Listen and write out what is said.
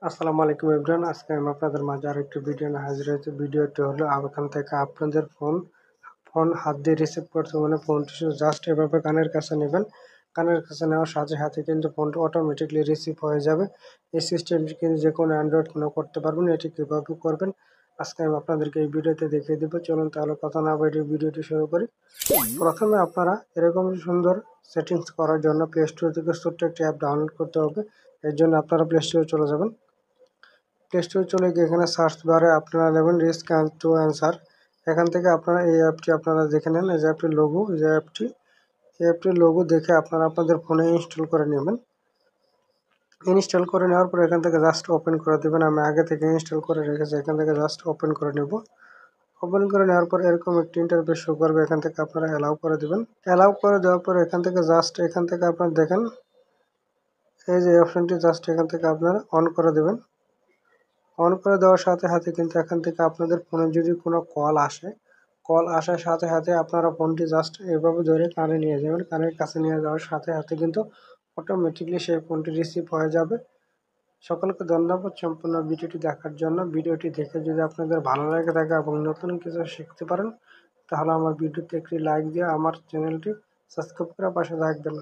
আসসালামু আলাইকুম এভরিওয়ান। আজকে আমি আপনাদের মাঝে আরেকটি ভিডিও নিয়ে হাজির হয়েছি। ভিডিওটি হলো এখান থেকে আপনাদের ফোন হাত দিয়ে রিসিভ করতে মানে ফোনটি জাস্ট এভাবে কানের কাছে নেবেন। কানের কাছে নেওয়ার সাথে সাথে কিন্তু ফোনটি অটোমেটিকলি রিসিভ হয়ে যাবে। এই সিস্টেমটি কিন্তু যে কোনো অ্যান্ড্রয়েড ফোনে করতে পারবেন। এটি কীভাবে করবেন আজকে আমি আপনাদেরকে এই ভিডিওতে দেখিয়ে দেবো। চলুন তাহলে কথা না বলে ভিডিওটি শুরু করি। প্রথমে আপনারা এরকম সুন্দর সেটিংস করার জন্য প্লে স্টোর থেকে ছোট্ট একটি অ্যাপ ডাউনলোড করতে হবে। এর জন্য আপনারা প্লে স্টোরে চলে যাবেন। প্লে স্টোরে চলে গিয়ে এখানে সার্চ বারে আপনারা নেবেন রিস্ক টু অ্যান্সার। এখান থেকে আপনারা এই অ্যাপটি আপনারা দেখে নেন। এই যে অ্যাপটির লোগো, এই অ্যাপটির লোগো দেখে আপনারা আপনাদের ফোনে ইনস্টল করে নেবেন। ইনস্টল করে নেওয়ার পর এখান থেকে জাস্ট ওপেন করে দেবেন। আমি আগে থেকে ইনস্টল করে রেখেছি, এখান থেকে জাস্ট ওপেন করে নেব। ওপেন করে নেওয়ার পর এরকম একটি ইন্টারফেস শো করবে। এখান থেকে আপনারা অ্যালাউ করে দেবেন। অ্যালাউ করে দেওয়ার পর এখান থেকে আপনারা দেখেন এই যে অপশনটি জাস্ট এখান থেকে আপনারা অন করে দেবেন। অন করে দেওয়ার সাথে সাথে কিন্তু এখান থেকে আপনাদের ফোনে যদি কোনো কল আসার সাথে সাথে আপনারা ফোনটি জাস্ট এভাবে ধরে কানে নিয়ে যাবেন। কানের কাছে নিয়ে যাওয়ার সাথে সাথে কিন্তু অটোমেটিকলি সেই ফোনটি রিসিভ হয়ে যাবে। সকলকে ধন্যবাদ সম্পূর্ণ ভিডিওটি দেখার জন্য। ভিডিওটি দেখে যদি আপনাদের ভালো লাগে থাকে এবং নতুন কিছু শিখতে পারেন তাহলে আমার ভিডিওতে একটি লাইক দিয়ে আমার চ্যানেলটি সাবস্ক্রাইব করে পাশে থাকবেন।